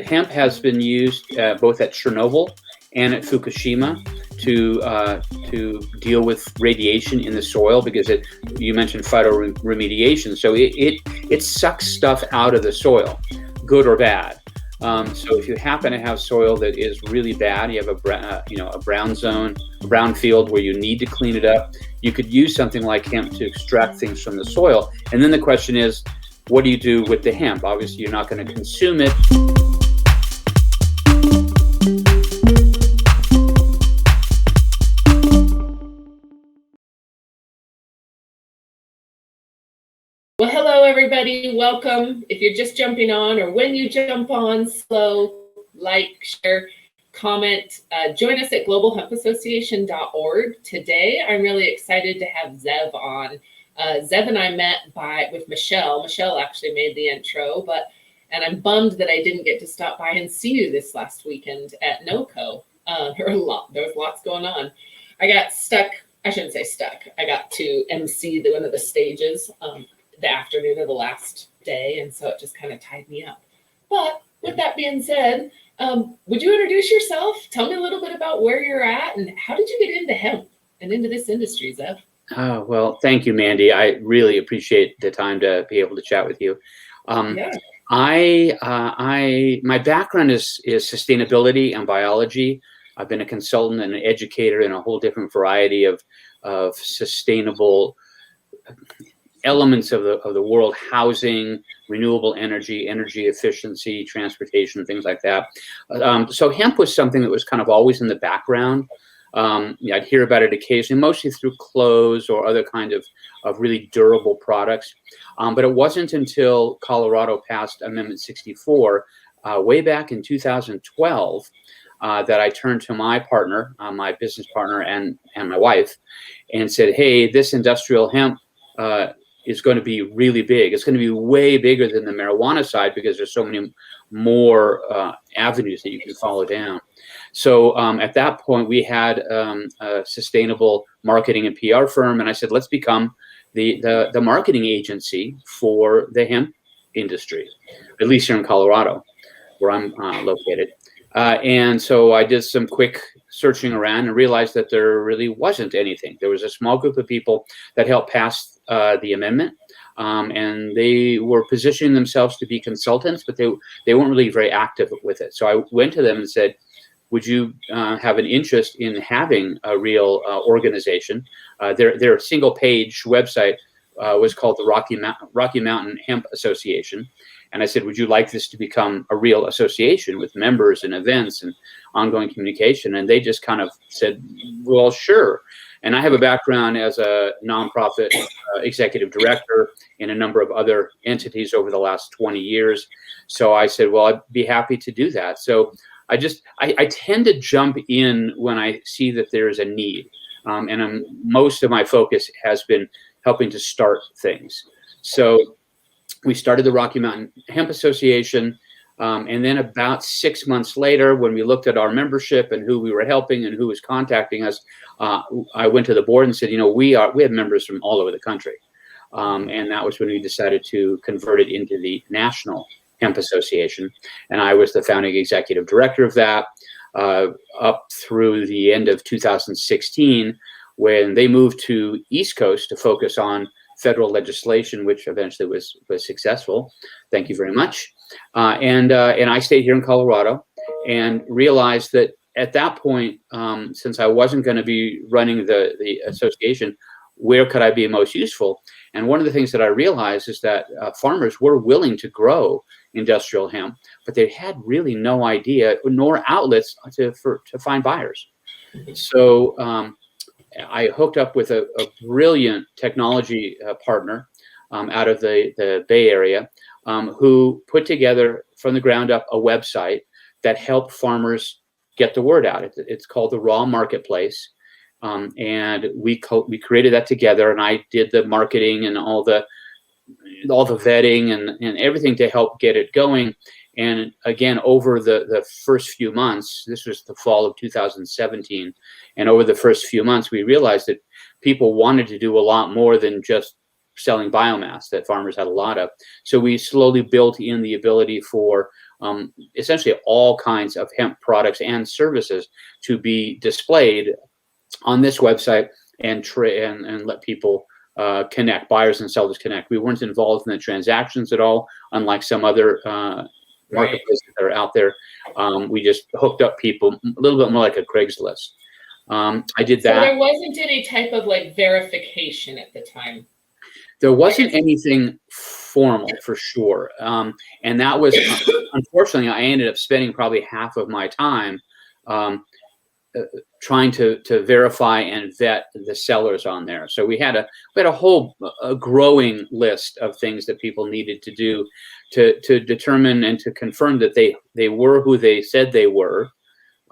hemp has been used both at Chernobyl and at Fukushima to deal with radiation in the soil, because you mentioned phytoremediation, so it sucks stuff out of the soil, good or bad. So if you happen to have soil that is really bad, you have a brown zone, a brown field where you need to clean it up, you could use something like hemp to extract things from the soil. And then the question is, what do you do with the hemp? Obviously, you're not going to consume it. Well, hello, everybody. Welcome. If you're just jumping on, or when you jump on, slow, like, share, comment. Join us at globalhempassociation.org. Today, I'm really excited to have Zev on. Zev and I met with Michelle. Michelle actually made the intro, and I'm bummed that I didn't get to stop by and see you this last weekend at NOCO. There was lots going on. I got stuck. I shouldn't say stuck. I got to MC one of the stages the afternoon of the last day, and so it just kind of tied me up. But with that being said, would you introduce yourself? Tell me a little bit about where you're at, and how did you get into hemp and into this industry, Zev? Oh, well, thank you, Mandy. I really appreciate the time to be able to chat with you. Yeah. My background is sustainability and biology. I've been a consultant and an educator in a whole different variety of sustainable elements of the world: housing, renewable energy, energy efficiency, transportation, things like that. So hemp was something that was kind of always in the background. I'd hear about it occasionally, mostly through clothes or other kind of really durable products. But it wasn't until Colorado passed Amendment 64 way back in 2012 that I turned to my partner, my business partner, and my wife, and said, "Hey, this industrial hemp is going to be really big. It's going to be way bigger than the marijuana side, because there's so many more avenues that you can follow down." So at that point, we had a sustainable marketing and PR firm, and I said, let's become the marketing agency for the hemp industry, at least here in Colorado, where I'm located. And so I did some quick searching around and realized that there really wasn't anything. There was a small group of people that helped pass the amendment, and they were positioning themselves to be consultants, but they weren't really very active with it. So I went to them and said, would you have an interest in having a real organization? Their single page website was called the Rocky Mountain Hemp Association. And I said, would you like this to become a real association with members and events and ongoing communication? And they just kind of said, well, sure. And I have a background as a nonprofit executive director in a number of other entities over the last 20 years. So I said, well, I'd be happy to do that. So I tend to jump in when I see that there is a need. And most of my focus has been helping to start things. So we started the Rocky Mountain Hemp Association. And then about 6 months later, when we looked at our membership and who we were helping and who was contacting us, I went to the board and said, we have members from all over the country. And that was when we decided to convert it into the National Hemp Association. And I was the founding executive director of that up through the end of 2016, when they moved to East Coast to focus on federal legislation, which eventually was successful. Thank you very much. And I stayed here in Colorado and realized that at that point, since I wasn't going to be running the association, where could I be most useful? And one of the things that I realized is that farmers were willing to grow industrial hemp, but they had really no idea nor outlets to find buyers. So I hooked up with a brilliant technology partner out of the Bay Area who put together from the ground up a website that helped farmers get the word out. It's called the Raw Marketplace. And we created that together, and I did the marketing and all the vetting and everything to help get it going. And again, over the first few months, this was the fall of 2017, and over the first few months, we realized that people wanted to do a lot more than just selling biomass that farmers had a lot of. So we slowly built in the ability for essentially all kinds of hemp products and services to be displayed on this website and let people connect, buyers and sellers connect. We weren't involved in the transactions at all, unlike some other marketplaces that are out there. We just hooked up people, a little bit more like a Craigslist. I did that. So there wasn't any type of like verification at the time. There wasn't anything formal, for sure. And that was, unfortunately, I ended up spending probably half of my time trying to verify and vet the sellers on there. So we had a whole growing list of things that people needed to do to determine and to confirm that they were who they said they were,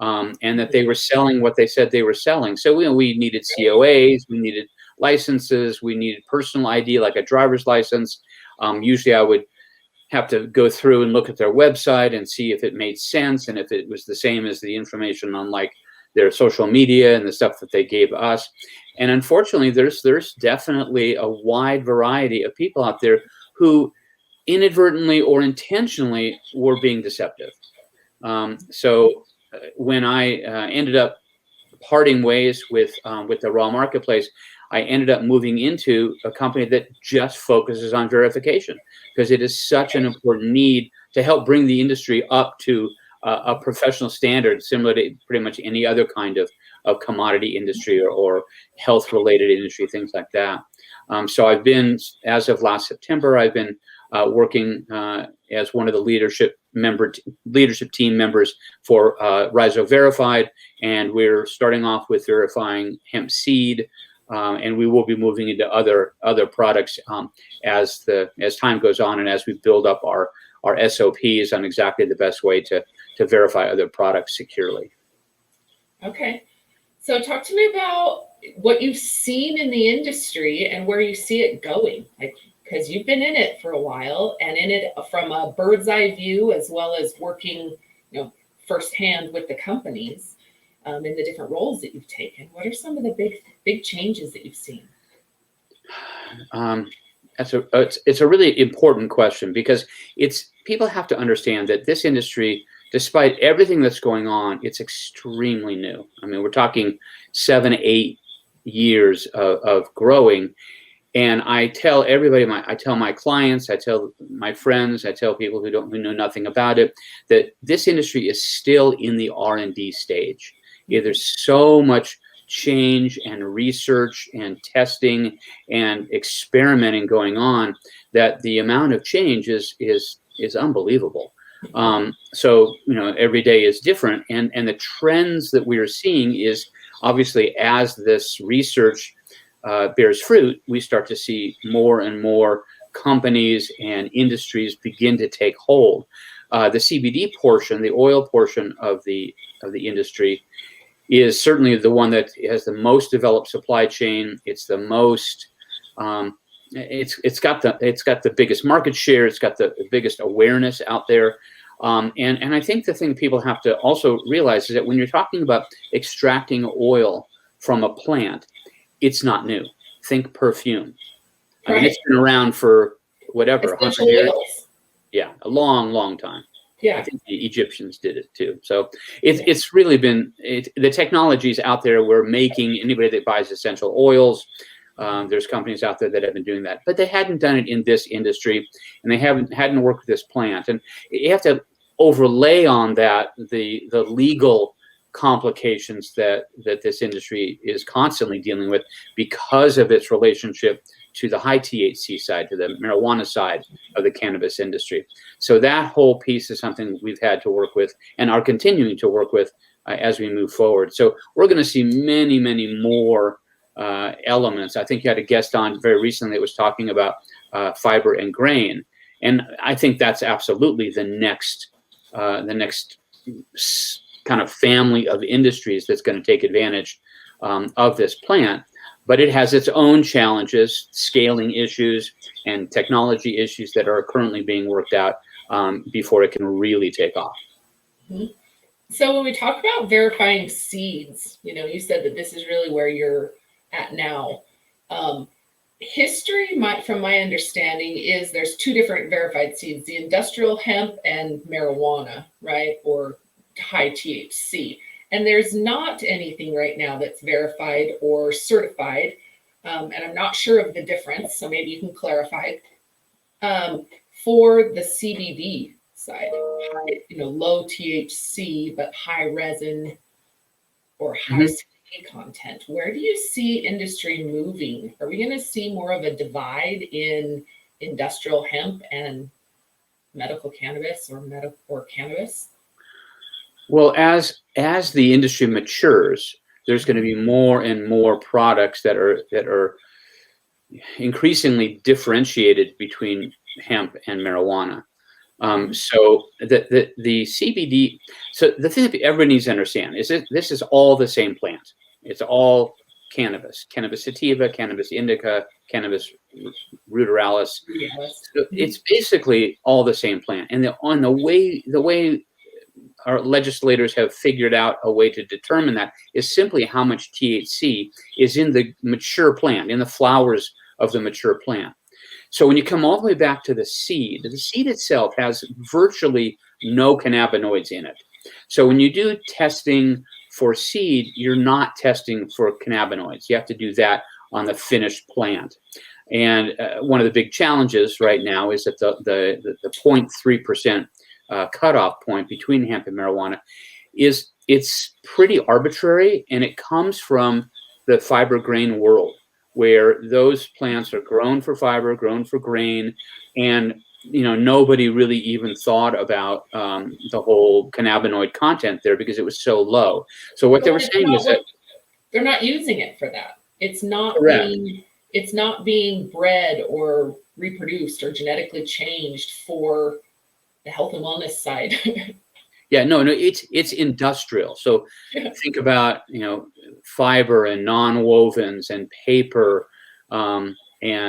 and that they were selling what they said they were selling. So we needed COAs, we needed licenses, we needed personal ID like a driver's license. Usually I would have to go through and look at their website and see if it made sense and if it was the same as the information on like their social media and the stuff that they gave us. And unfortunately, there's definitely a wide variety of people out there who inadvertently or intentionally were being deceptive. So when I ended up parting ways with the raw marketplace, I ended up moving into a company that just focuses on verification, because it is such an important need to help bring the industry up to a professional standard, similar to pretty much any other kind of commodity industry or health-related industry, things like that. So I've been, as of last September, I've been working as one of the leadership team members for Rhizo Verified, and we're starting off with verifying hemp seed, and we will be moving into other products as time goes on and as we build up our SOPs on exactly the best way to verify other products securely. Okay. So talk to me about what you've seen in the industry and where you see it going. Like, because you've been in it for a while and in it from a bird's eye view, as well as working, firsthand with the companies in the different roles that you've taken. What are some of the big changes that you've seen? It's a really important question, because people have to understand that this industry, despite everything that's going on, it's extremely new. I mean, we're talking 7-8 years of growing. And I tell everybody, I tell my clients, I tell my friends, I tell people who know nothing about it, that this industry is still in the R&D stage. Yeah, there's so much change and research and testing and experimenting going on that the amount of change is unbelievable. So every day is different, and the trends that we are seeing is obviously, as this research bears fruit, we start to see more and more companies and industries begin to take hold. The CBD portion, the oil portion of the industry, is certainly the one that has the most developed supply chain. It's the most it's got the biggest market share. It's got the biggest awareness out there. And I think the thing people have to also realize is that when you're talking about extracting oil from a plant, it's not new. Think perfume. Right. I mean, it's been around for whatever, 100 years. Oils. Yeah, a long time. Yeah, I think the Egyptians did it too. So it's really been the technology's out there. We're making anybody that buys essential oils. There's companies out there that have been doing that, but they hadn't done it in this industry, and they hadn't worked with this plant. And you have to overlay on that the legal complications that this industry is constantly dealing with because of its relationship to the high THC side, to the marijuana side of the cannabis industry. So that whole piece is something we've had to work with and are continuing to work with as we move forward. So we're going to see many, many more elements. I think you had a guest on very recently that was talking about fiber and grain, and I think that's absolutely the next kind of family of industries that's going to take advantage of this plant. But it has its own challenges, scaling issues, and technology issues that are currently being worked out before it can really take off. Mm-hmm. So when we talk about verifying seeds, you said that this is really where you're at now. history, from my understanding, is there's two different verified seeds: the industrial hemp and marijuana, right, or high THC. And there's not anything right now that's verified or certified, and I'm not sure of the difference, so maybe you can clarify. For the CBD side, low THC but high resin or high CBD content, where do you see industry moving? Are we going to see more of a divide in industrial hemp and medical cannabis or cannabis? Well, as the industry matures, there's going to be more and more products that are increasingly differentiated between hemp and marijuana. So the CBD. So the thing that everybody needs to understand is that this is all the same plant. It's all cannabis: cannabis sativa, cannabis indica, cannabis ruderalis. Yes. So it's basically all the same plant. And the way our legislators have figured out a way to determine that is simply how much THC is in the mature plant, in the flowers of the mature plant. So when you come all the way back to the seed itself has virtually no cannabinoids in it. So when you do testing for seed, you're not testing for cannabinoids. You have to do that on the finished plant. And one of the big challenges right now is that the 0.3% cutoff point between hemp and marijuana it's pretty arbitrary, and it comes from the fiber grain world, where those plants are grown for fiber, grown for grain, and nobody really even thought about the whole cannabinoid content there because it was so low. So what they were saying is that they're not using it for that. It's not correct. It's not being bred or reproduced or genetically changed for the health and wellness side. Yeah, no, it's industrial. So think about fiber and non-wovens and paper, and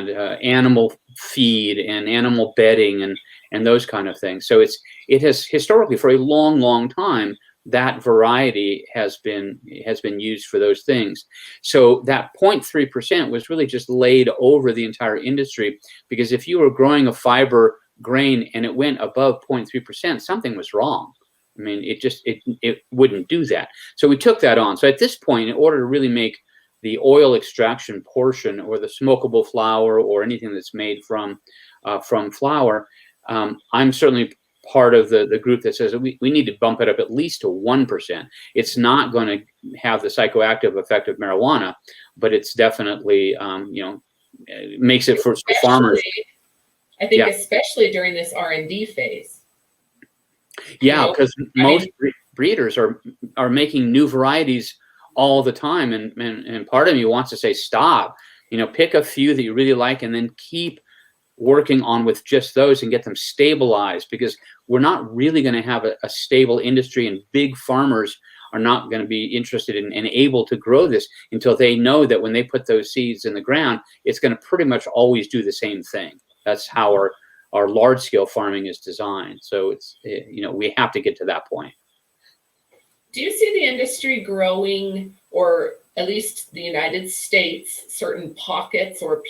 animal feed and animal bedding and those kind of things. So it has historically, for a long time, that variety has been used for those things. So that 0.3% was really just laid over the entire industry, because if you were growing a fiber grain and it went above 0.3%, something was wrong. I mean, it wouldn't do that. So we took that on. So at this point, in order to really make the oil extraction portion or the smokable flour or anything that's made from flour, I'm certainly part of the group that says that we need to bump it up at least to 1%. It's not going to have the psychoactive effect of marijuana, but it's definitely makes it for farmers. I think especially during this R&D phase. Yeah, because most breeders are making new varieties all the time, and part of me wants to say stop. Pick a few that you really like, and then keep working on with just those and get them stabilized, because we're not really going to have a stable industry, and big farmers are not going to be interested in and able to grow this until they know that when they put those seeds in the ground, it's going to pretty much always do the same thing. That's how our large scale farming is designed. So it's, we have to get to that point. Do you see the industry growing, or at least the United States, certain pockets or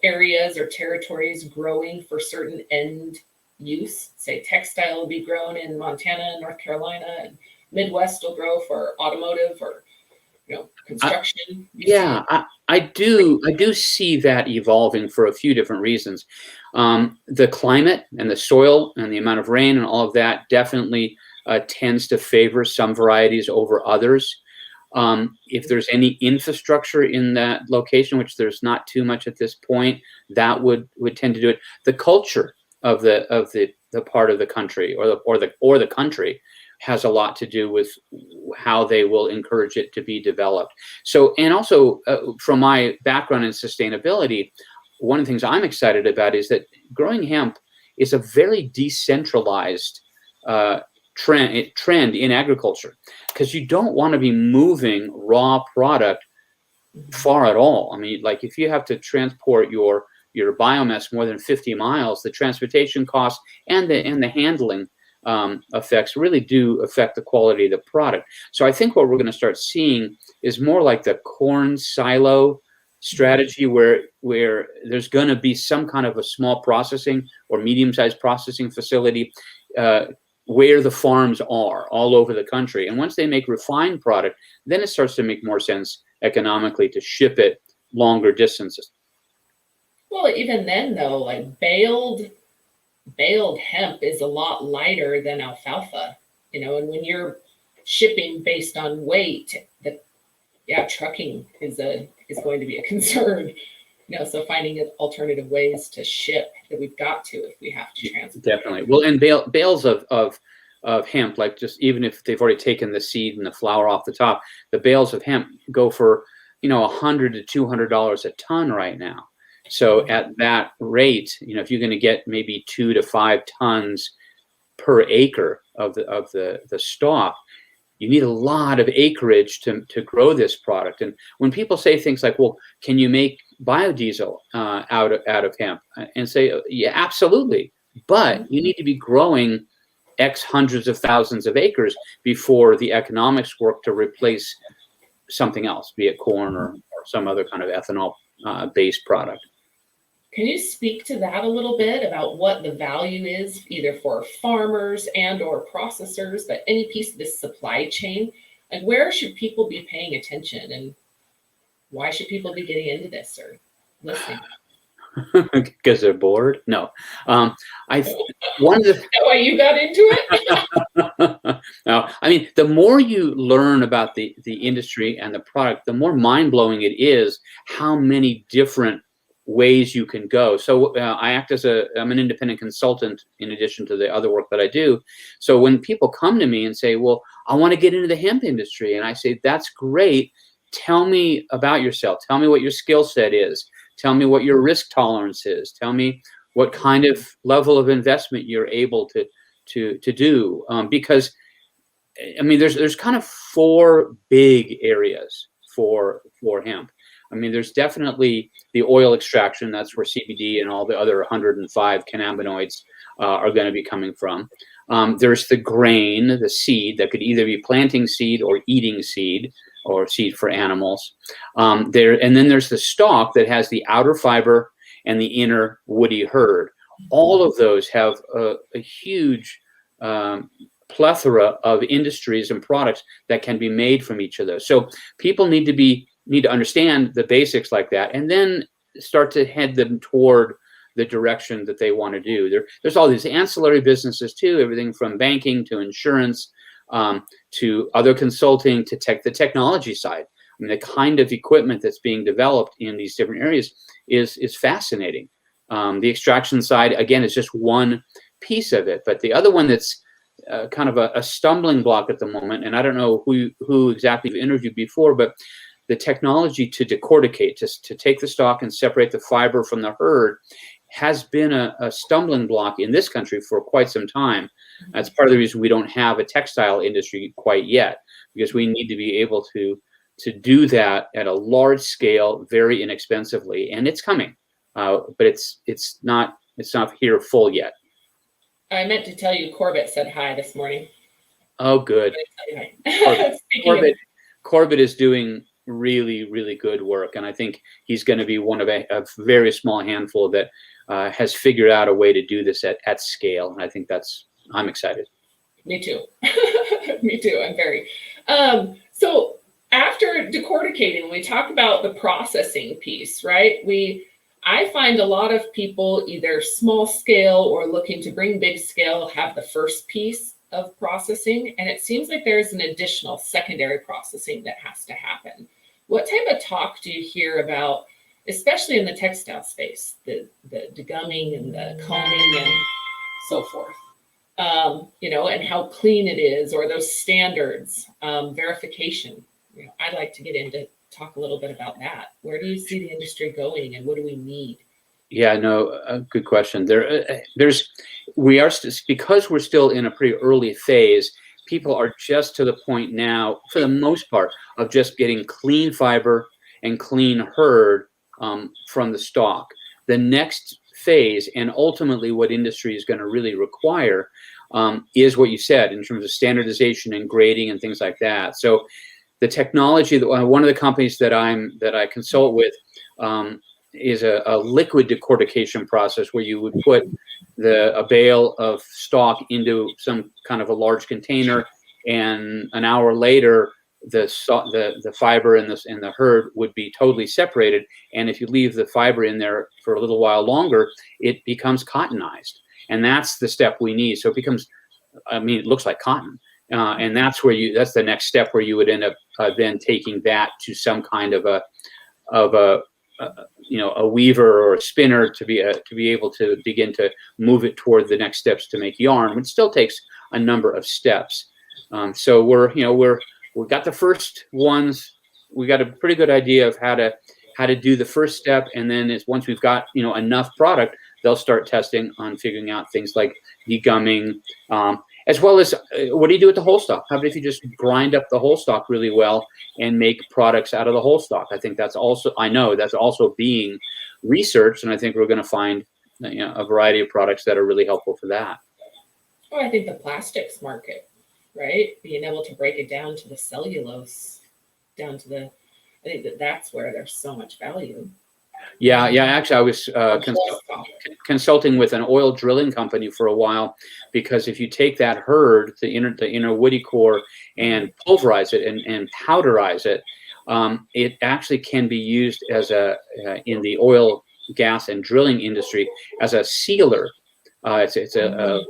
areas or territories growing for certain end use? Say textile will be grown in Montana and North Carolina, and Midwest will grow for automotive or construction. I do see that evolving for a few different reasons. The climate and the soil and the amount of rain and all of that definitely tends to favor some varieties over others. If there's any infrastructure in that location, which there's not too much at this point, that would tend to do it. The culture of the part of the country or the country has a lot to do with how they will encourage it to be developed. So, and also from my background in sustainability, one of the things I'm excited about is that growing hemp is a very decentralized trend in agriculture, because you don't want to be moving raw product far at all. I mean, like if you have to transport your biomass more than 50 miles, the transportation costs and the handling effects really do affect the quality of the product. So I think what we're going to start seeing is more like the corn silo strategy where there's going to be some kind of a small processing or medium-sized processing facility where the farms are all over the country. And once they make refined product, then it starts to make more sense economically to ship it longer distances. Well, even then though, like baled hemp is a lot lighter than alfalfa, and when you're shipping based on weight, trucking is going to be a concern. So finding alternative ways to ship that we've got to if we have to transport. Definitely. Well, and bales of hemp, like just even if they've already taken the seed and the flour off the top, the bales of hemp go for $100 to $200 a ton right now. So at that rate, if you're going to get maybe 2 to 5 tons per acre of the stalk, you need a lot of acreage to grow this product. And when people say things like, well, can you make biodiesel out of hemp? And say, yeah, absolutely. But you need to be growing X hundreds of thousands of acres before the economics work to replace something else, be it corn or some other kind of ethanol based product. Can you speak to that a little bit about what the value is either for farmers and or processors, but any piece of this supply chain? And where should people be paying attention, and why should people be getting into this or listening? Because they're bored? No. One of the why you got into it? No, I mean, the more you learn about the industry and the product, the more mind-blowing it is how many different ways you can go. So I'm an independent consultant in addition to the other work that I do. So when people come to me and say, well, I want to get into the hemp industry, and I say, that's great. Tell me about yourself. Tell me what your skill set is. Tell me what your risk tolerance is. Tell me what kind of level of investment you're able to do. Because I mean, there's kind of 4 big areas for hemp. I mean, there's definitely the oil extraction. That's where CBD and all the other 105 cannabinoids are going to be coming from. There's the grain, the seed that could either be planting seed or eating seed, or seed for animals. And then there's the stalk that has the outer fiber and the inner woody hurd. All of those have a huge plethora of industries and products that can be made from each of those. So people need to understand the basics like that, and then start to head them toward the direction that they want to do. There's all these ancillary businesses too, everything from banking to insurance, to other consulting, to the technology side. I mean, the kind of equipment that's being developed in these different areas is fascinating. The extraction side, again, is just one piece of it, but the other one that's kind of a stumbling block at the moment, and I don't know who exactly you've interviewed before, but the technology to decorticate, to take the stalk and separate the fiber from the hurd, has been a stumbling block in this country for quite some time. That's part of the reason we don't have a textile industry quite yet, because we need to be able to do that at a large scale, very inexpensively, and it's coming, but it's not here full yet. I meant to tell you, Corbett said hi this morning. Oh, good. Corbett is doing really, really good work, and I think he's going to be one of a very small handful that has figured out a way to do this at scale, and I think I'm excited. Me too. Me too. I'm very. So after decorticating, we talk about the processing piece, right? I find a lot of people, either small scale or looking to bring big scale, have the first piece of processing, and it seems like there's an additional secondary processing that has to happen. What type of talk do you hear about, especially in the textile space, the degumming and the combing and so forth, and how clean it is, or those standards, verification? I'd like to talk a little bit about that. Where do you see the industry going, and what do we need? Yeah, no, good question. Because we're still in a pretty early phase, people are just to the point now, for the most part, of just getting clean fiber and clean hurd from the stalk. The next phase, and ultimately what industry is going to really require, is what you said in terms of standardization and grading and things like that. So the technology that one of the companies that I consult with is a liquid decortication process where you would put a bale of stalk into some kind of a large container, and an hour later, the fiber and the hurd would be totally separated. And if you leave the fiber in there for a little while longer, it becomes cottonized, and that's the step we need. So it becomes, I mean, it looks like cotton, and that's that's the next step where you would end up then taking that to some kind of a weaver or a spinner to be able to begin to move it toward the next steps to make yarn, which still takes a number of steps. So we've got the first ones. We got a pretty good idea of how to do the first step, and then once we've got enough product, they'll start testing on figuring out things like degumming, as well as what do you do with the whole stalk? How about if you just grind up the whole stalk really well and make products out of the whole stalk? I think that's also being researched, and I think we're going to find a variety of products that are really helpful for that. Oh, I think the plastics market, right? Being able to break it down to the cellulose, I think that's where there's so much value. Yeah. Actually, I was consulting with an oil drilling company for a while, because if you take that hurd, the inner woody core, and pulverize it and powderize it, it actually can be used as in the oil, gas, and drilling industry as a sealer. It's a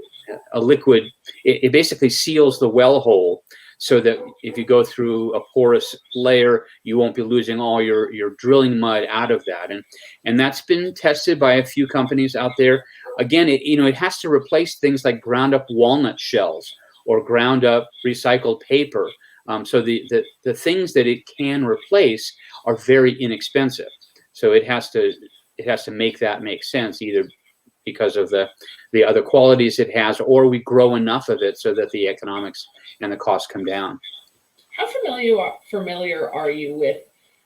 liquid. It basically seals the well hole, so that if you go through a porous layer, you won't be losing all your drilling mud out of that. And that's been tested by a few companies out there. Again, it has to replace things like ground up walnut shells or ground up recycled paper. So the things that it can replace are very inexpensive. So it has to make that make sense, either because of the other qualities it has, or we grow enough of it so that the economics and the costs come down. How familiar are you with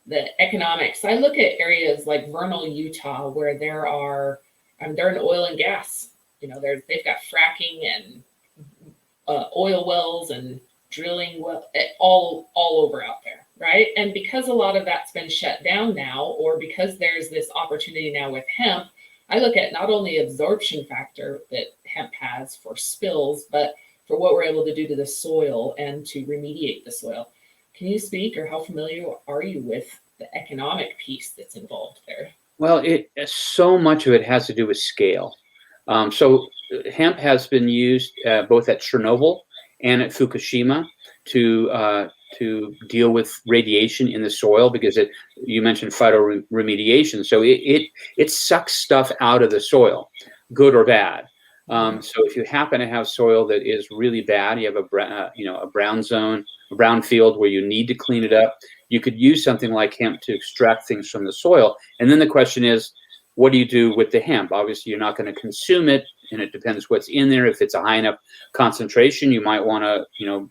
the economics? I look at areas like Vernal, Utah, where they're in oil and gas. They've got fracking and oil wells and drilling all over out there, right? And because a lot of that's been shut down now, or because there's this opportunity now with hemp, I look at not only absorption factor that hemp has for spills, but for what we're able to do to the soil and to remediate the soil. Can you speak, or how familiar are you with the economic piece that's involved there? Well, so much of it has to do with scale. So hemp has been used both at Chernobyl and at Fukushima to deal with radiation in the soil, because you mentioned phytoremediation. So it sucks stuff out of the soil, good or bad. So if you happen to have soil that is really bad, you have a brown zone, a brown field where you need to clean it up, you could use something like hemp to extract things from the soil. And then the question is, what do you do with the hemp? Obviously, you're not going to consume it, and it depends what's in there. If it's a high enough concentration, you might want to,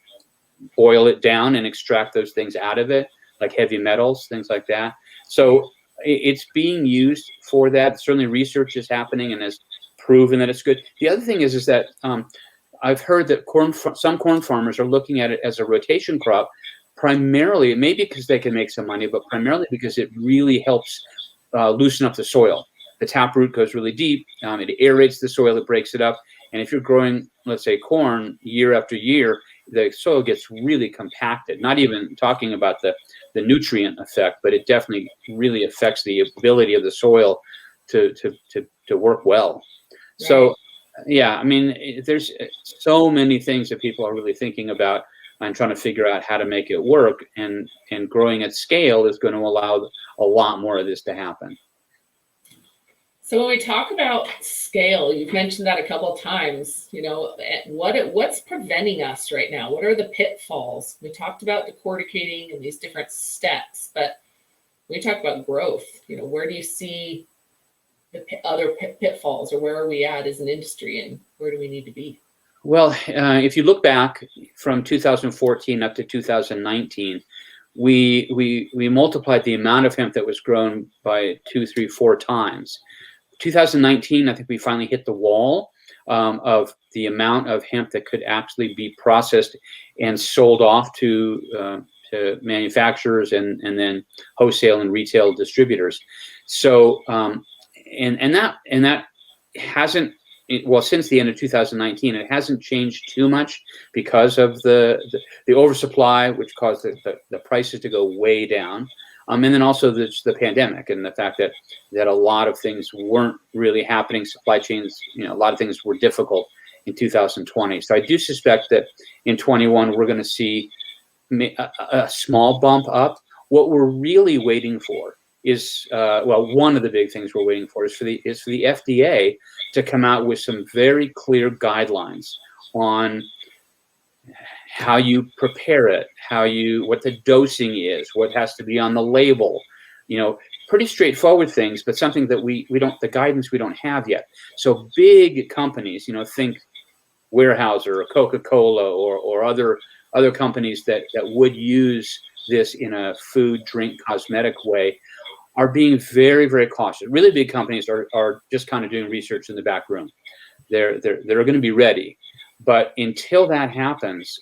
boil it down and extract those things out of it, like heavy metals, things like that. So it's being used for that. Certainly research is happening and has proven that it's good. The other thing is that I've heard that some corn farmers are looking at it as a rotation crop, primarily, maybe because they can make some money, but primarily because it really helps loosen up the soil. The taproot goes really deep. It aerates the soil, it breaks it up. And if you're growing, let's say, corn year after year, the soil gets really compacted. Not even talking about the nutrient effect, but it definitely really affects the ability of the soil to work well. Right. So, yeah, I mean, there's so many things that people are really thinking about and trying to figure out how to make it work. And growing at scale is going to allow a lot more of this to happen. So when we talk about scale, you've mentioned that a couple of times, what's preventing us right now? What are the pitfalls? We talked about decorticating and these different steps, but when we talk about growth, where do you see the other pitfalls, or where are we at as an industry, and where do we need to be? Well, if you look back from 2014 up to 2019, we multiplied the amount of hemp that was grown by 2, 3, 4 times. 2019, I think we finally hit the wall of the amount of hemp that could actually be processed and sold off to manufacturers and then wholesale and retail distributors. So and that hasn't, well, since the end of 2019, it hasn't changed too much because of the oversupply, which caused the prices to go way down. And then also the pandemic and the fact that a lot of things weren't really happening. Supply chains, a lot of things were difficult in 2020. So I do suspect that in 21, we're going to see a small bump up. What we're really waiting for is, one of the big things we're waiting for is for the FDA to come out with some very clear guidelines on how you prepare it, what the dosing is, what has to be on the label, pretty straightforward things, but something that we don't, the guidance we don't have yet. So big companies, think Weyerhaeuser or Coca-Cola or other companies that would use this in a food, drink, cosmetic way are being very, very cautious. Really big companies are just kind of doing research in the back room. They're going to be ready. But until that happens,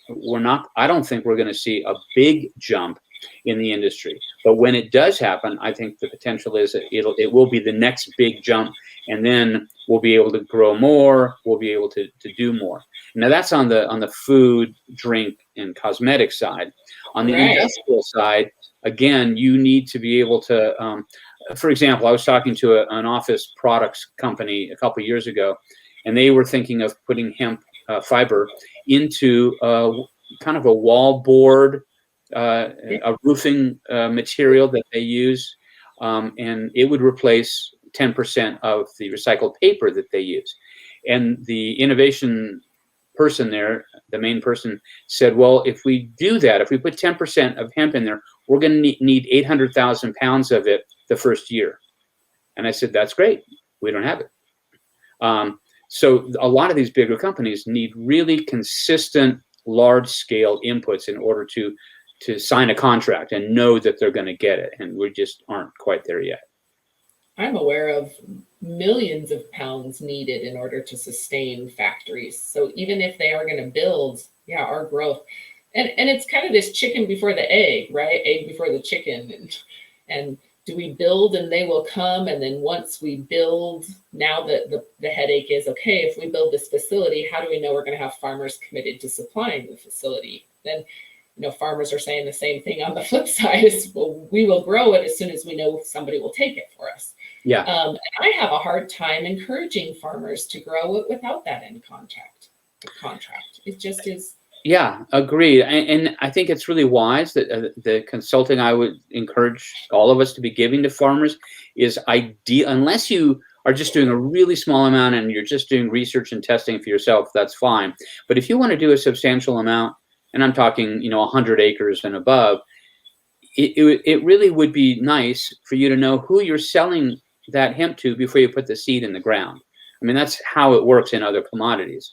I don't think we're going to see a big jump in the industry. But when it does happen, I think the potential is it will be the next big jump, and then we'll be able to grow more, we'll be able to do more. Now that's on the food, drink, and cosmetic side. On the industrial side, again, you need to be able to, for example, I was talking to an office products company a couple of years ago, and they were thinking of putting hemp fiber into kind of a wall board, a roofing material that they use, and it would replace 10% of the recycled paper that they use. And the innovation person there, the main person, said, well, if we do that, if we put 10% of hemp in there, we're going to need 800,000 pounds of it the first year. And I said, that's great. We don't have it. So a lot of these bigger companies need really consistent, large-scale inputs in order to sign a contract and know that they're going to get it. And we just aren't quite there yet. I'm aware of millions of pounds needed in order to sustain factories. So even if they are going to build, our growth, and it's kind of this chicken before the egg, right? Egg before the chicken. And do we build and they will come? And then once we build, now the headache is, okay, if we build this facility, how do we know we're going to have farmers committed to supplying the facility? Then, farmers are saying the same thing on the flip side is, well, we will grow it as soon as we know somebody will take it for us. Yeah. And I have a hard time encouraging farmers to grow it without that end contract. It just is. Yeah, agreed. And I think it's really wise that the consulting I would encourage all of us to be giving to farmers is ideal, unless you are just doing a really small amount and you're just doing research and testing for yourself, that's fine. But if you want to do a substantial amount, and I'm talking, 100 acres and above, it really would be nice for you to know who you're selling that hemp to before you put the seed in the ground. I mean, that's how it works in other commodities.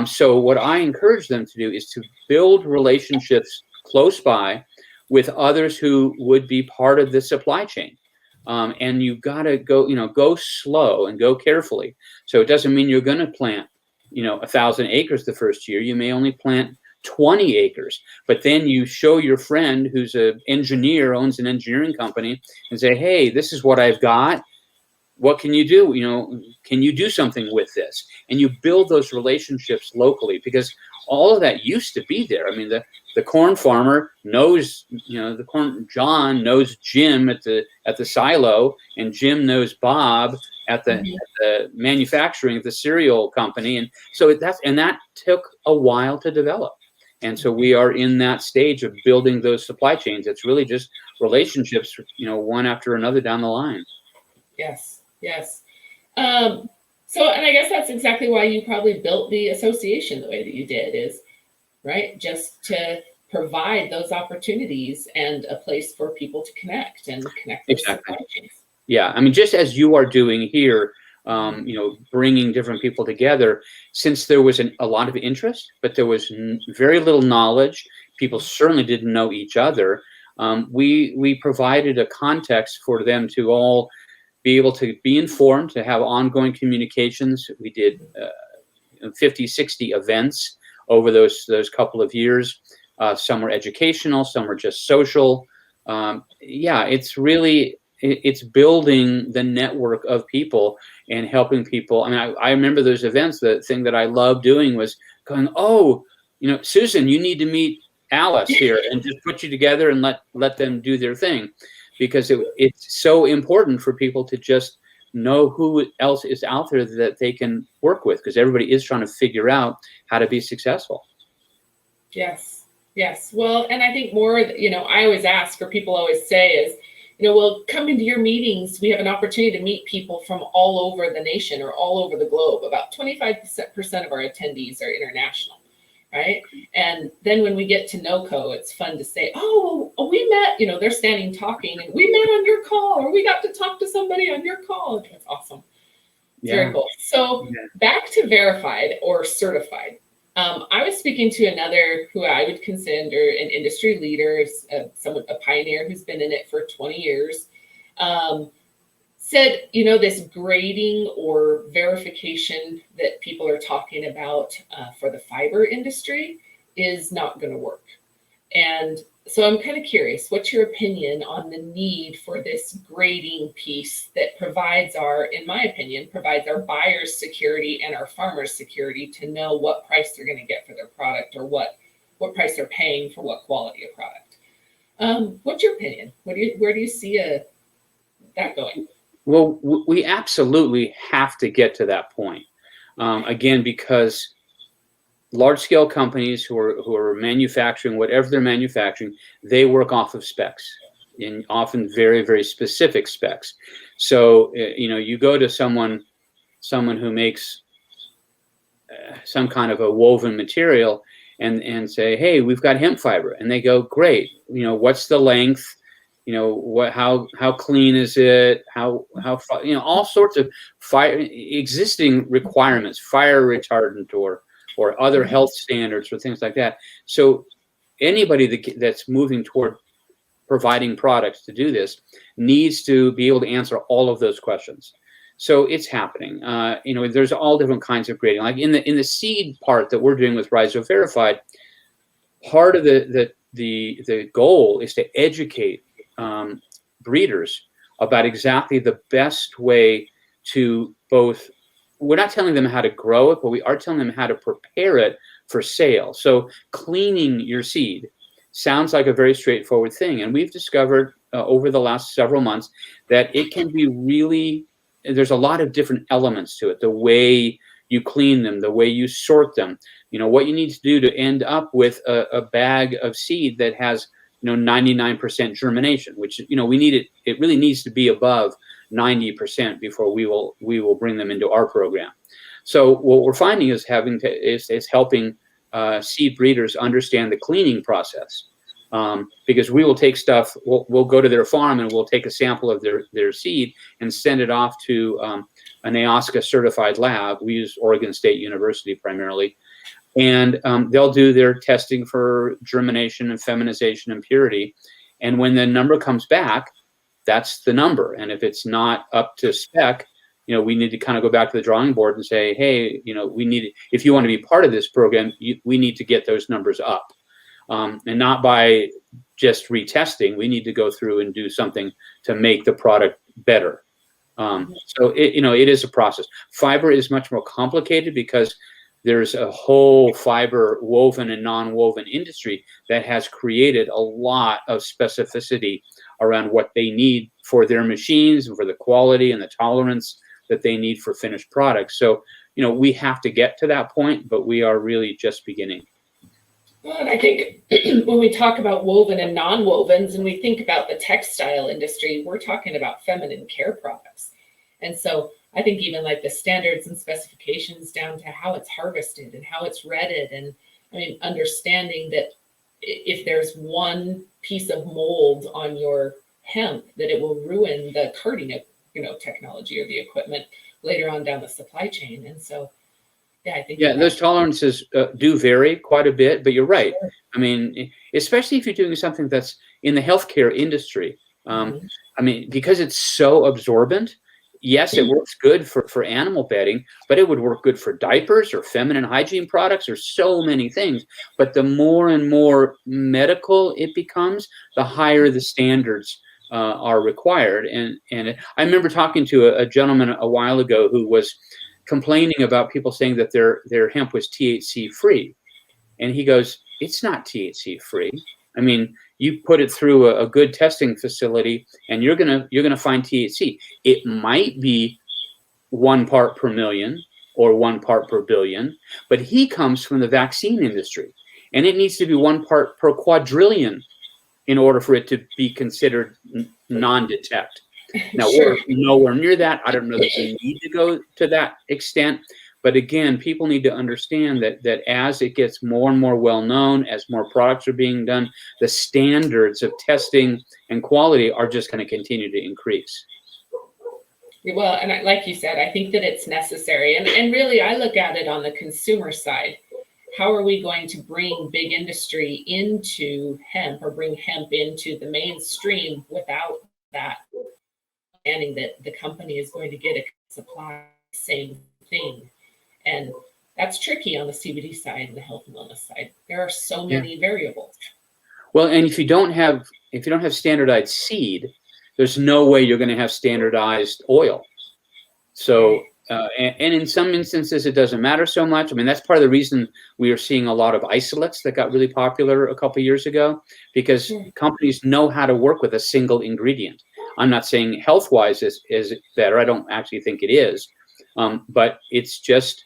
So what I encourage them to do is to build relationships close by with others who would be part of the supply chain. And you've got to go slow and go carefully. So it doesn't mean you're going to plant, 1,000 acres the first year. You may only plant 20 acres, but then you show your friend who's an engineer, owns an engineering company, and say, hey, this is what I've got. What can you do? Can you do something with this? And you build those relationships locally, because all of that used to be there. I mean, the corn farmer knows, John knows Jim at the silo, and Jim knows Bob at the manufacturing of the cereal company. And so that took a while to develop. And so we are in that stage of building those supply chains. It's really just relationships, one after another down the line. Yes. So, and I guess that's exactly why you probably built the association the way that you did, is right, just to provide those opportunities and a place for people to connect those supply chains. Yeah, I mean, just as you are doing here, bringing different people together, since there was a lot of interest, but there was very little knowledge. People certainly didn't know each other. We provided a context for them to all be able to be informed, to have ongoing communications. We did 50, 60 events over those couple of years. Some were educational, some were just social. It's really it's building the network of people and helping people. I mean, I remember those events. The thing that I loved doing was going, oh, Susan, you need to meet Alice here, and just put you together and let them do their thing, because it's so important for people to just know who else is out there that they can work with, because everybody is trying to figure out how to be successful. Yes. Well, and I think more, I always ask, or people always say is, well, come into your meetings. We have an opportunity to meet people from all over the nation or all over the globe. About 25% of our attendees are international, right? And then when we get to NOCO, it's fun to say, oh, we met, they're standing talking, and we met on your call, or we got to talk to somebody on your call. It's awesome. It's very cool. So back to verified or certified. I was speaking to another who I would consider an industry leader, a pioneer who's been in it for 20 years, said, this grading or verification that people are talking about for the fiber industry is not going to work. And so I'm kind of curious, what's your opinion on the need for this grading piece that in my opinion, provides our buyers security and our farmers security to know what price they're going to get for their product, or what price they're paying for what quality of product. What's your opinion? Where do you see that going? Well, we absolutely have to get to that point. Again, because large-scale companies who are manufacturing whatever they're manufacturing, they work off of specs, and often very, very specific specs. So you go to someone who makes some kind of a woven material and say, hey, we've got hemp fiber, and they go, great. What's the length? How clean is it? How all sorts of existing requirements, fire retardant or other health standards or things like that. So anybody that's moving toward providing products to do this needs to be able to answer all of those questions. So it's happening. There's all different kinds of grading. Like in the seed part that we're doing with Rhizo Verified, part of the goal is to educate breeders about exactly the best way to both. We're not telling them how to grow it, but we are telling them how to prepare it for sale. So cleaning your seed sounds like a very straightforward thing. And we've discovered over the last several months that it can be there's a lot of different elements to it. The way you clean them, the way you sort them, what you need to do to end up with a bag of seed that has 99% germination, which we need it. It really needs to be above 90% before we will bring them into our program. So what we're finding is helping seed breeders understand the cleaning process, because we will take stuff. We'll go to their farm and we'll take a sample of their seed and send it off to an AOSCA certified lab. We use Oregon State University primarily. And they'll do their testing for germination and feminization and purity. And when the number comes back, that's the number. And if it's not up to spec, we need to kind of go back to the drawing board and say, hey, if you want to be part of this program, we need to get those numbers up. And not by just retesting. We need to go through and do something to make the product better. So it is a process. Fiber is much more complicated because there's a whole fiber woven and non-woven industry that has created a lot of specificity around what they need for their machines and for the quality and the tolerance that they need for finished products. So, we have to get to that point, but we are really just beginning. Well, and I think when we talk about woven and non-wovens and we think about the textile industry, we're talking about feminine care products. And so I think even like the standards and specifications down to how it's harvested and how it's redded. And understanding that if there's one piece of mold on your hemp, that it will ruin the carding, technology or the equipment later on down the supply chain. And so, I think those tolerances do vary quite a bit, but you're right. Especially if you're doing something that's in the healthcare industry. Because it's so absorbent. Yes, it works good for animal bedding, but it would work good for diapers or feminine hygiene products or so many things. But the more and more medical it becomes, the higher the standards are required. And I remember talking to a gentleman a while ago who was complaining about people saying that their hemp was THC free, and he goes, "It's not THC free. I mean, you put it through a good testing facility, and you're gonna find THC. It might be 1 part per million or 1 part per billion, but he comes from the vaccine industry, and it needs to be 1 part per quadrillion in order for it to be considered non-detect. Now, Sure. we're nowhere near that. I don't know that we need to go to that extent. But again, people need to understand that as it gets more and more well-known, as more products are being done, the standards of testing and quality are just going to continue to increase. Well, and like you said, I think that it's necessary. And really, I look at it on the consumer side. How are we going to bring big industry into hemp, or bring hemp into the mainstream without that understanding that the company is going to get a supply of the same thing? And that's tricky on the CBD side and the health and wellness side. There are so many variables. Well, and if you don't have standardized seed, there's no way you're going to have standardized oil. So, and in some instances, it doesn't matter so much. I mean, that's part of the reason we are seeing a lot of isolates that got really popular a couple of years ago, because companies know how to work with a single ingredient. I'm not saying health-wise is better. I don't actually think it is, but it's just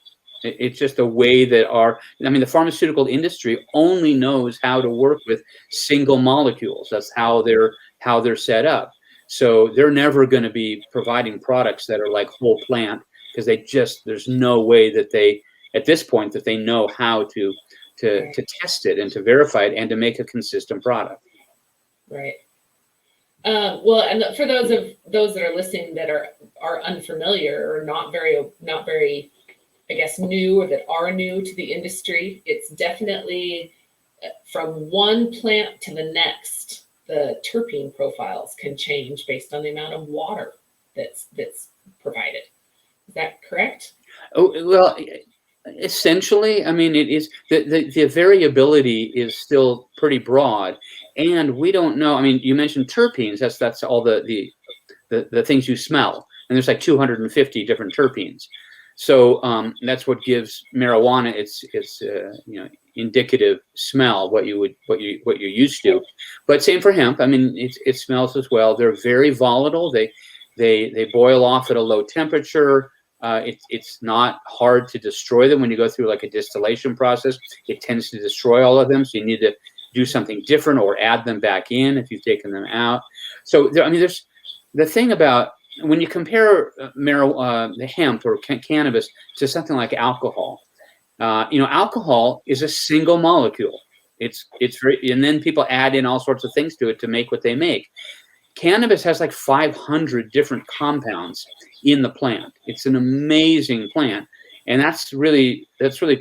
a way that the pharmaceutical industry only knows how to work with single molecules. That's how they're set up. So they're never going to be providing products that are like whole plant, because there's no way that at this point that they know how to test it and to verify it and to make a consistent product. Right. Well, and for those that are listening that are unfamiliar or not very, I guess, new, or that are new to the industry, it's definitely from one plant to the next. The terpene profiles can change based on the amount of water that's provided. Is that correct? Oh, well, essentially, I mean, it is the variability is still pretty broad, and we don't know. I mean, you mentioned terpenes. That's all the things you smell, and there's like 250 different terpenes. So that's what gives marijuana its indicative smell, what you're used to. But same for hemp. I mean, it smells as well. They're very volatile. They boil off at a low temperature. It's not hard to destroy them when you go through like a distillation process. It tends to destroy all of them, so you need to do something different or add them back in if you've taken them out. So there's the thing about when you compare the hemp or cannabis to something like alcohol. Alcohol is a single molecule. It's very, and then people add in all sorts of things to it to make what they make. Cannabis has like 500 different compounds in the plant. It's an amazing plant, and that's really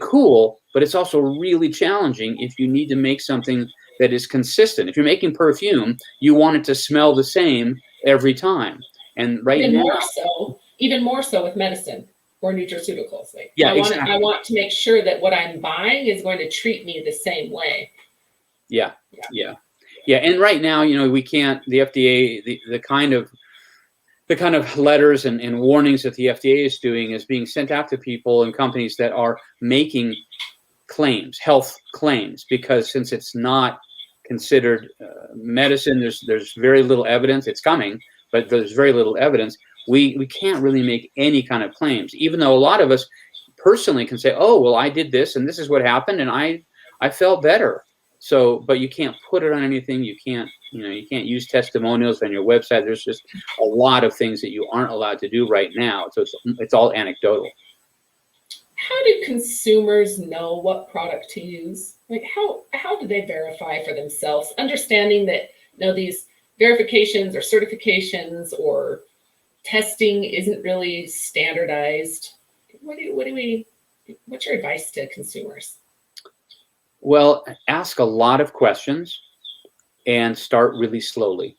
cool. But it's also really challenging if you need to make something that is consistent. If you're making perfume, you want it to smell the same every time. And even more so with medicine or nutraceuticals. Like, exactly. I want to make sure that what I'm buying is going to treat me the same way. Yeah. And right now, we can't. The FDA, the kind of letters and warnings that the FDA is doing is being sent out to people and companies that are making claims, health claims, because since it's not considered medicine, there's very little evidence. It's coming, but there's very little evidence. We can't really make any kind of claims, even though a lot of us personally can say, oh, well, I did this and this is what happened and I felt better. So, but you can't put it on anything. You can't use testimonials on your website. There's just a lot of things that you aren't allowed to do right now. So it's all anecdotal. How do consumers know what product to use? Like how do they verify for themselves, understanding that these verifications or certifications or testing isn't really standardized? What's your advice to consumers? Well, ask a lot of questions and start really slowly.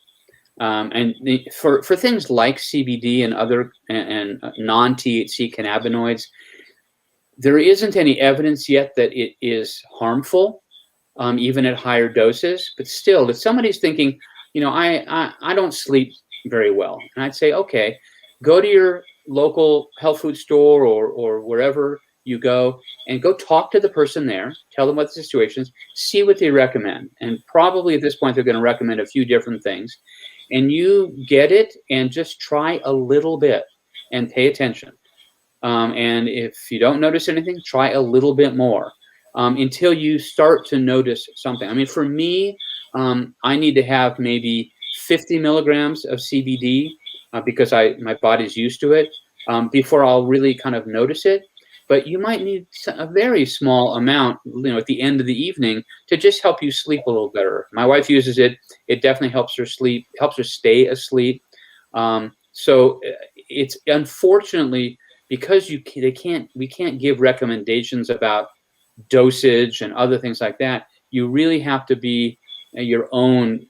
And for things like CBD and other and non-THC cannabinoids, there isn't any evidence yet that it is harmful, even at higher doses. But still, if somebody's thinking, I don't sleep very well. And I'd say, okay, go to your local health food store or wherever you go and go talk to the person there, tell them what the situation is, see what they recommend. And probably at this point, they're going to recommend a few different things. And you get it and just try a little bit and pay attention. And if you don't notice anything, try a little bit more until you start to notice something. I mean, for me, I need to have maybe 50 milligrams of CBD because my body's used to it before I'll really kind of notice it. But you might need a very small amount, at the end of the evening to just help you sleep a little better. My wife uses it. It definitely helps her sleep, helps her stay asleep. So it's unfortunately because we can't give recommendations about dosage and other things like that. You really have to be your own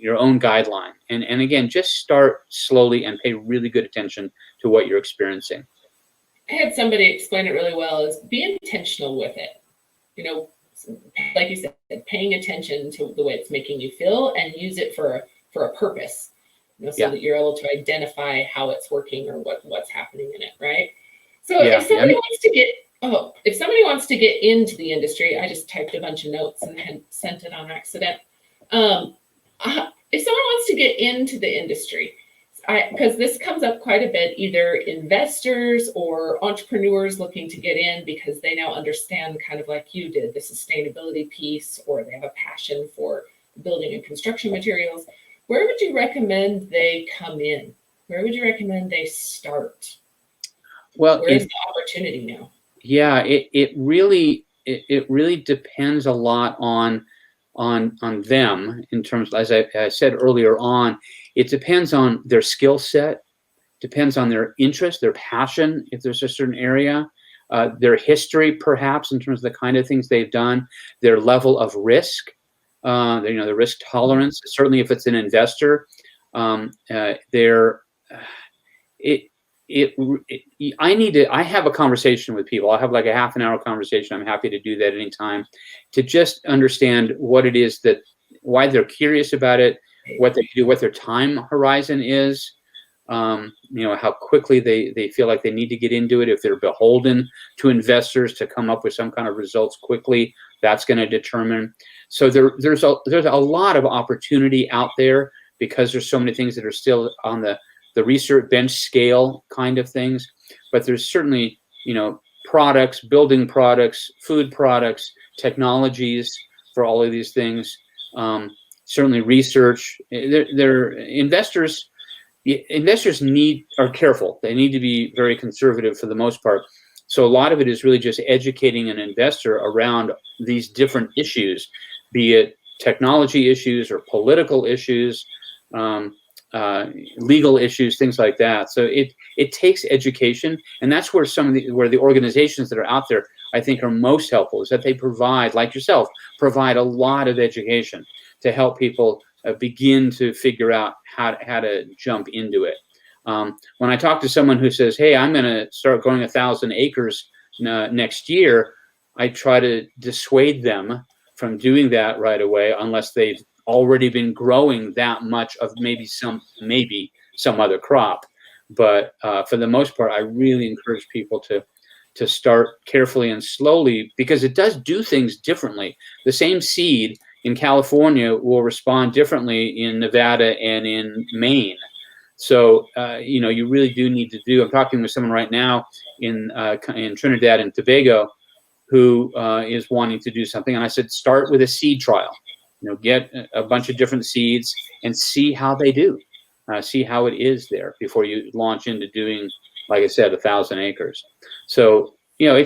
guideline. And again, just start slowly and pay really good attention to what you're experiencing. I had somebody explain it really well, is be intentional with it. Like you said, paying attention to the way it's making you feel and use it for a purpose, so that you're able to identify how it's working or what's happening in it, right? So if somebody wants to get into the industry, I just typed a bunch of notes and had sent it on accident. If someone wants to get into the industry, because this comes up quite a bit, either investors or entrepreneurs looking to get in because they now understand, kind of like you did, the sustainability piece, or they have a passion for building and construction materials. Where would you recommend they come in? Where would you recommend they start? Well, where's the opportunity now? Yeah, it really depends a lot on them in terms, as I said earlier on, it depends on their skill set, depends on their interest, their passion, if there's a certain area, their history, perhaps in terms of the kind of things they've done, their level of risk, the risk tolerance. Certainly, if it's an investor, I have a conversation with people. I'll have like a half an hour conversation. I'm happy to do that anytime to just understand what it is why they're curious about it, what they do, what their time horizon is, how quickly they feel like they need to get into it. If they're beholden to investors to come up with some kind of results quickly, that's going to determine. So there's a lot of opportunity out there because there's so many things that are still on the research bench scale kind of things, but there's certainly, products, building products, food products, technologies for all of these things. Certainly research. Investors are careful. They need to be very conservative for the most part. So a lot of it is really just educating an investor around these different issues, be it technology issues or political issues, legal issues, things like that. So it takes education, and that's where where the organizations that are out there, I think, are most helpful, is that they provide, like yourself, provide a lot of education to help people begin to figure out how to jump into it. When I talk to someone who says, "Hey, I'm going to start growing 1,000 acres next year," I try to dissuade them from doing that right away unless they've already been growing that much of maybe some other crop. But for the most part, I really encourage people to start carefully and slowly, because it does do things differently. The same seed in California will respond differently in Nevada and in Maine. So you really do need to do. I'm talking with someone right now in Trinidad and Tobago who is wanting to do something, and I said, start with a seed trial. Get a bunch of different seeds and see how they do, see how it is there before you launch into doing, like I said, 1,000 acres. So, I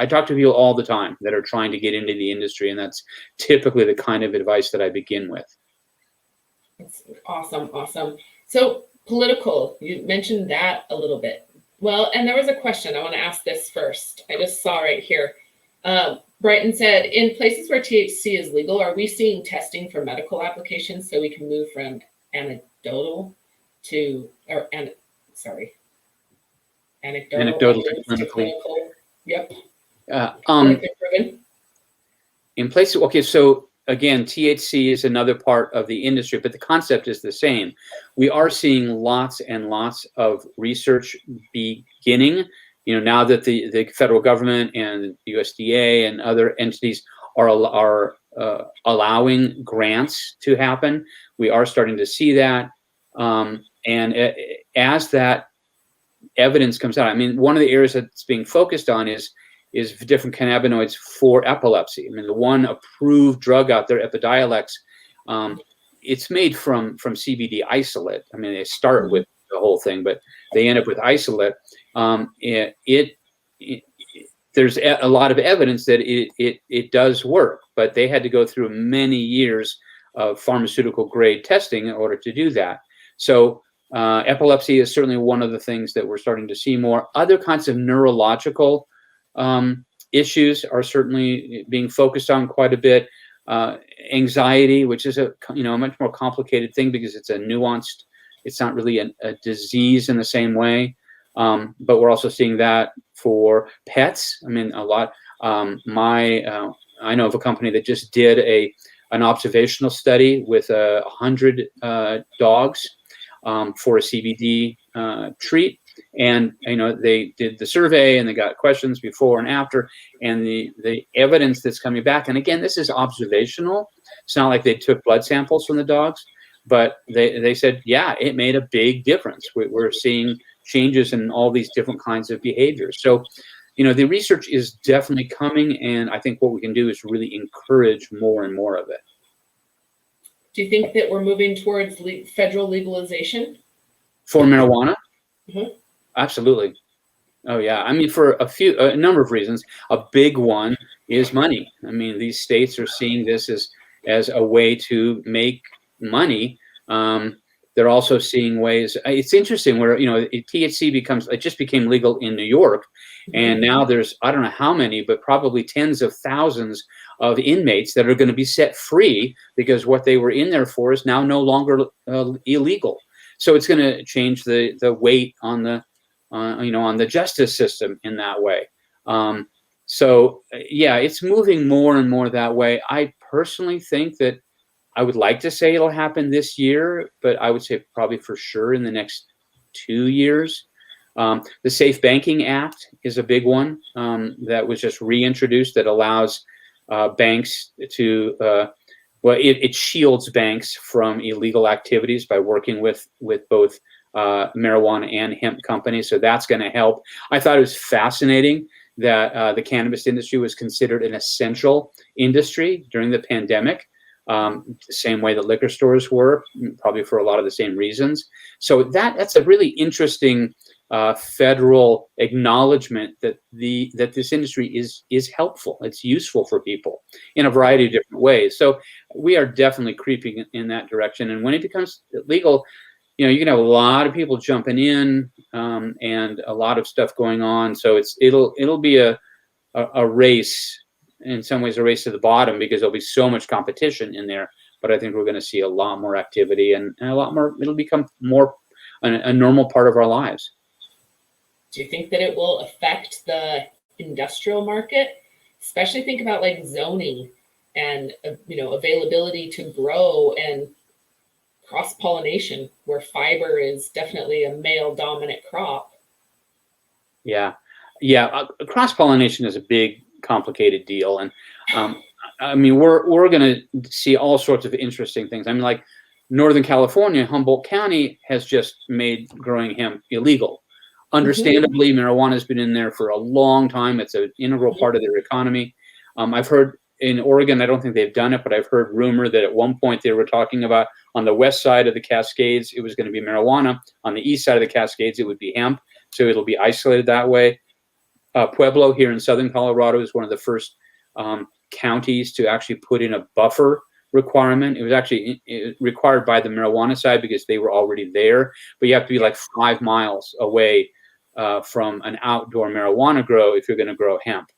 talk to people all the time that are trying to get into the industry, and that's typically the kind of advice that I begin with. That's awesome. So political, you mentioned that a little bit. Well, and there was a question. I want to ask this first. I just saw right here. Brighton said, in places where THC is legal, are we seeing testing for medical applications so we can move from anecdotal to clinical? Yep. In places, okay, so again, THC is another part of the industry, but the concept is the same. We are seeing lots and lots of research beginning. Now that the federal government and USDA and other entities are allowing grants to happen, we are starting to see that. And as that evidence comes out, I mean, one of the areas that's being focused on is different cannabinoids for epilepsy. I mean, the one approved drug out there, Epidiolex, it's made from CBD isolate. I mean, they start with the whole thing, but they end up with isolate. There's a lot of evidence that it does work, but they had to go through many years of pharmaceutical grade testing in order to do that. So epilepsy is certainly one of the things that we're starting to see more. Other kinds of neurological issues are certainly being focused on quite a bit. Anxiety, which is a much more complicated thing because it's a nuanced, it's not really a disease in the same way. But we're also seeing that for pets. I mean, a lot. I know of a company that just did an observational study with 100 dogs for a CBD treat, and they did the survey and they got questions before and after, and the evidence that's coming back. And again, this is observational. It's not like they took blood samples from the dogs, but they said, yeah, it made a big difference. We're seeing changes in all these different kinds of behaviors. So, the research is definitely coming, and I think what we can do is really encourage more and more of it. Do you think that we're moving towards federal legalization for marijuana? Mm-hmm. Absolutely. Oh yeah. I mean, for a number of reasons. A big one is money. I mean, these states are seeing this as a way to make money. They're also seeing ways. It's interesting where THC just became legal in New York, and now there's, I don't know how many, but probably tens of thousands of inmates that are going to be set free because what they were in there for is now no longer illegal. So it's going to change the weight on the justice system in that way. So yeah, it's moving more and more that way. I personally think that I would like to say it'll happen this year, but I would say probably for sure in the next 2 years. The Safe Banking Act is a big one that was just reintroduced that allows banks to, it shields banks from illegal activities by working with both marijuana and hemp companies. So that's going to help. I thought it was fascinating that the cannabis industry was considered an essential industry during the pandemic. The same way that liquor stores were, probably for a lot of the same reasons. So that's a really interesting federal acknowledgement that this industry is helpful. It's useful for people in a variety of different ways. So we are definitely creeping in that direction. And when it becomes legal, you can have a lot of people jumping in and a lot of stuff going on. So it'll be a race. In some ways, a race to the bottom because there'll be so much competition in there. But I think we're going to see a lot more activity and a lot more. It'll become more a normal part of our lives. Do you think that it will affect the industrial market? Especially think about like zoning and availability to grow and cross-pollination, where fiber is definitely a male-dominant crop. Yeah. Cross-pollination is a big, complicated deal, and I mean we're going to see all sorts of interesting things. I mean, like Northern California, Humboldt County has just made growing hemp illegal. Understandably, marijuana has been in there for a long time. It's an integral part of their economy. I've heard in Oregon, I don't think they've done it, but I've heard rumor that at one point they were talking about on the west side of the Cascades, it was going to be marijuana. On the east side of the Cascades, it would be hemp. So it'll be isolated that way. Pueblo here in southern Colorado is one of the first counties to actually put in a buffer requirement. It was actually required by the marijuana side because they were already there, but you have to be like 5 miles away from an outdoor marijuana grow if you're going to grow hemp.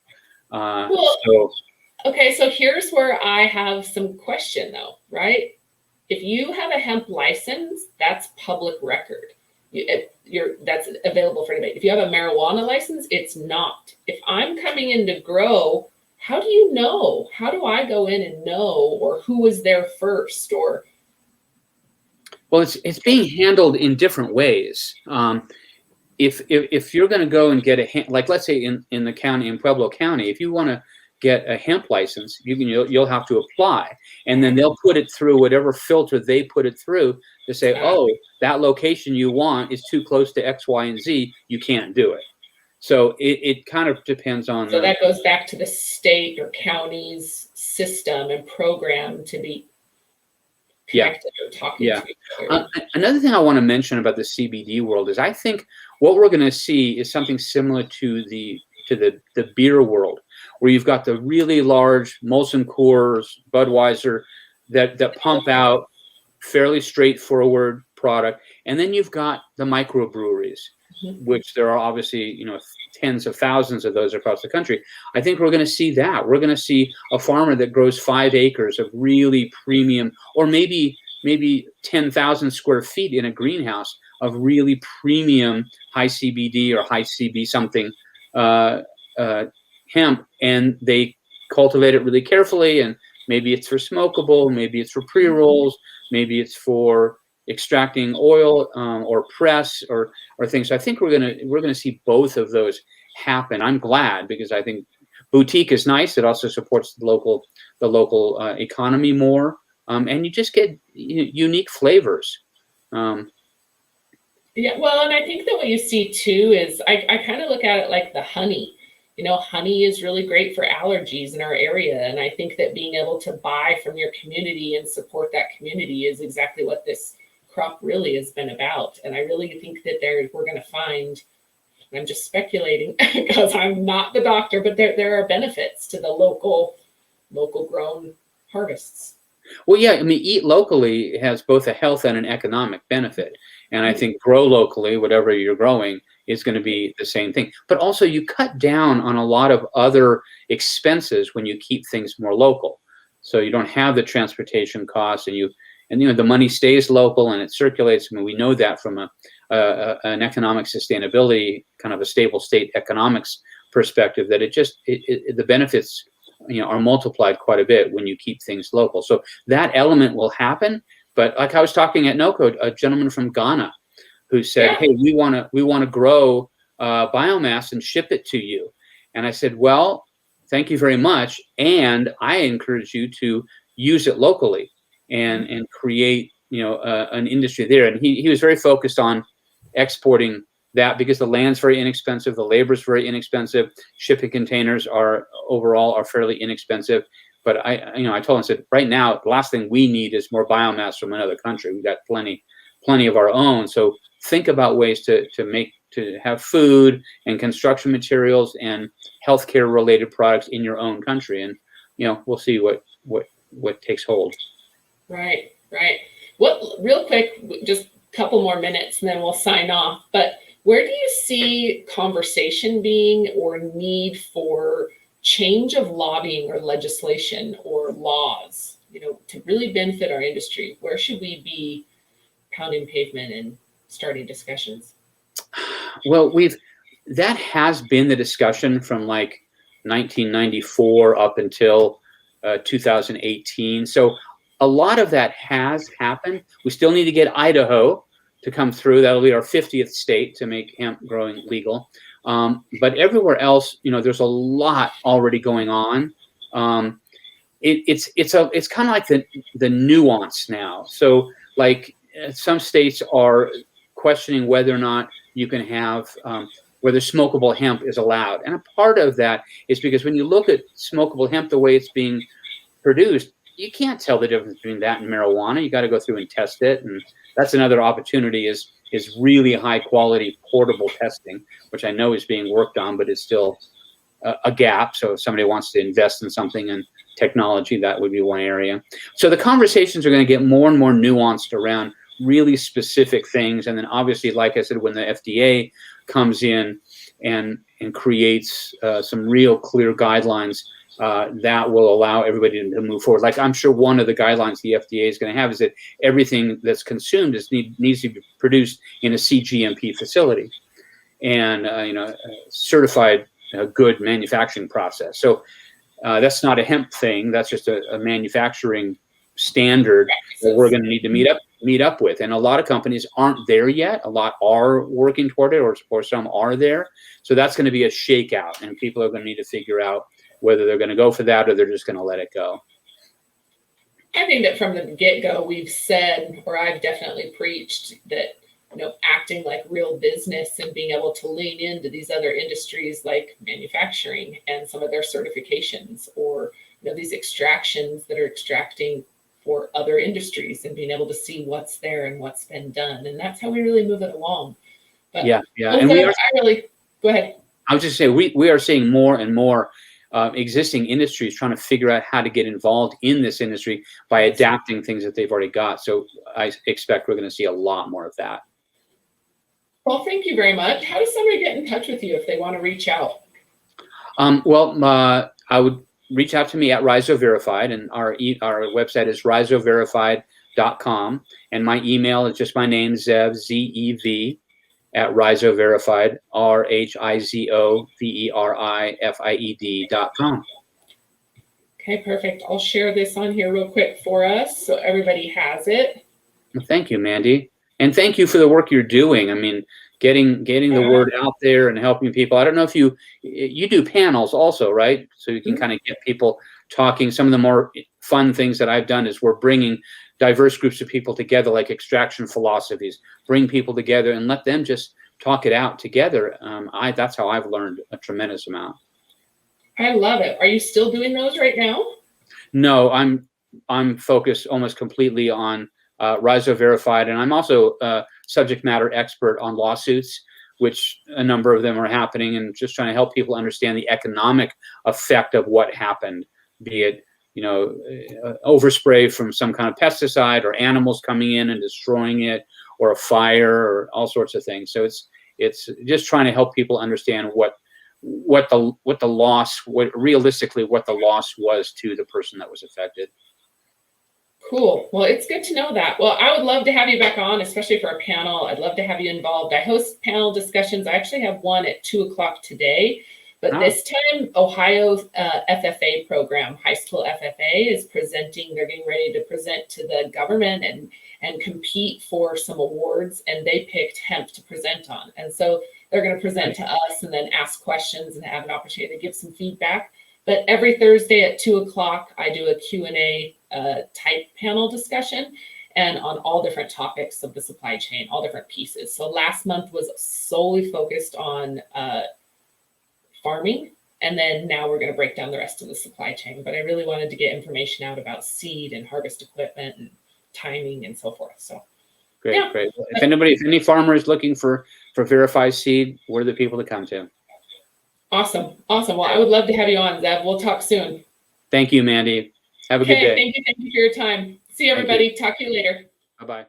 Okay, so here's where I have some question though, right? If you have a hemp license, that's public record. That's available for anybody. If you have a marijuana license, it's not. If I'm coming in to grow how do you know? How do I go in and know, or who was there first, or? Well, it's being handled in different ways. If you're going to go and get like let's say in the county, in Pueblo County, if you want to get a hemp license, you'll have to apply, and then they'll put it through whatever filter they put it through to say, oh, that location you want is too close to X, Y, and Z. You can't do it. So it kind of depends on. So that goes back to the state or county's system and program to be connected or talking to each other. Another thing I want to mention about the CBD world is I think what we're going to see is something similar to the beer world, where you've got the really large Molson Coors, Budweiser that pump out fairly straightforward product, and then you've got the microbreweries, which there are obviously tens of thousands of those across the country. I think we're going to see that. We're going to see a farmer that grows 5 acres of really premium, or maybe 10,000 square feet in a greenhouse of really premium high CBD or high CB something hemp, and they cultivate it really carefully, and maybe it's for smokable, maybe it's for pre-rolls, maybe it's for extracting oil or press or things. So I think we're gonna see both of those happen. I'm glad, because I think boutique is nice. It also supports the local economy more, and you just get unique flavors. Yeah, well, and I think that what you see too is I kind of look at it like the honey. Honey is really great for allergies in our area, and I think that being able to buy from your community and support that community is exactly what this crop really has been about. And I really think that we're going to find, I'm just speculating because I'm not the doctor, but there are benefits to the local grown harvests. Well, yeah, I mean, eat locally has both a health and an economic benefit. And I think grow locally, whatever you're growing, is going to be the same thing. But also you cut down on a lot of other expenses when you keep things more local. So you don't have the transportation costs, and the money stays local and it circulates. I mean, we know that from an economic sustainability, kind of a stable state economics perspective, that the benefits are multiplied quite a bit when you keep things local. So that element will happen. But like I was talking at NOCO, a gentleman from Ghana who said, hey, we want to grow biomass and ship it to you. And I said, well, thank you very much. And I encourage you to use it locally and create, an industry there. And he was very focused on exporting that, because the land's very inexpensive, the labor's very inexpensive, shipping containers are fairly inexpensive. But I told him, I said, right now, the last thing we need is more biomass from another country. We've got plenty of our own. So think about ways to have food and construction materials and healthcare related products in your own country, and we'll see what takes hold. Right. What, real quick, just a couple more minutes and then we'll sign off. But where do you see conversation being, or need for change of lobbying or legislation or laws, to really benefit our industry? Where should we be pounding pavement and starting discussions? Well, that has been the discussion from like 1994 up until 2018. So a lot of that has happened. We still need to get Idaho to come through. That'll be our 50th state to make hemp growing legal. But everywhere else, there's a lot already going on. It's kind of like the nuance now. So like some states are questioning whether or not you can have whether smokable hemp is allowed. And a part of that is because when you look at smokable hemp, the way it's being produced, you can't tell the difference between that and marijuana. You got to go through and test it. And that's another opportunity is really high quality portable testing, which I know is being worked on, but it's still a gap. So if somebody wants to invest in something in technology, that would be one area. So the conversations are going to get more and more nuanced around really specific things. And then obviously, like I said, when the FDA comes in and creates some real clear guidelines, that will allow everybody to move forward. Like I'm sure one of the guidelines the FDA is going to have is that everything that's consumed needs to be produced in a CGMP facility and certified good manufacturing process. So That's not a hemp thing. That's just a manufacturing standard that we're going to need to meet up with. And a lot of companies aren't there yet. A lot are working toward it, or some are there. So that's going to be a shakeout, and people are going to need to figure out whether they're going to go for that or they're just going to let it go. I think that from the get-go, we've said, or I've definitely preached that, acting like real business and being able to lean into these other industries like manufacturing and some of their certifications, or these extractions that are extracting for other industries, and being able to see what's there and what's been done. And that's how we really move it along. But yeah. And go ahead. I was just saying, we are seeing more and more existing industries trying to figure out how to get involved in this industry by adapting things that they've already got. So I expect we're going to see a lot more of that. Well, thank you very much. How does somebody get in touch with you if they want to reach out? I would reach out to me at Rhizo Verified, and our website is rhizoverified.com, and my email is just my name, Zev, Z-E-V, at Rhizo Verified, RHIZOVERIFIED.com. Okay, perfect. I'll share this on here real quick for us so everybody has it. Well, thank you, Mandi. And thank you for the work you're doing. I mean, getting the word out there and helping people. I don't know if you do panels also, right? So you can kind of get people talking. Some of the more fun things that I've done is we're bringing diverse groups of people together, like extraction philosophies, bring people together and let them just talk it out together. That's how I've learned a tremendous amount. I love it. Are you still doing those right now? No, I'm focused almost completely on Rhizo Verified, and I'm also a subject matter expert on lawsuits, which a number of them are happening, and just trying to help people understand the economic effect of what happened, be it overspray from some kind of pesticide, or animals coming in and destroying it, or a fire, or all sorts of things. So it's just trying to help people understand what the loss was to the person that was affected. Cool. Well, it's good to know that. Well, I would love to have you back on, especially for a panel. I'd love to have you involved. I host panel discussions. I actually have one at 2:00 today, but this time Ohio FFA program, high school FFA, is presenting. They're getting ready to present to the government and compete for some awards, and they picked hemp to present on. And so they're going to present to us and then ask questions and have an opportunity to give some feedback. But every Thursday at 2:00, I do a Q&A type panel discussion, and on all different topics of the supply chain, all different pieces. So last month was solely focused on farming, and then now we're going to break down the rest of the supply chain. But I really wanted to get information out about seed and harvest equipment and timing and so forth. So great. If any farmer is looking for verified seed, where are the people to come to? Awesome. Well, I would love to have you on, Zev. We'll talk soon. Thank you, Mandi. Have a good day. Thank you for your time. See everybody. Talk to you later. Bye-bye.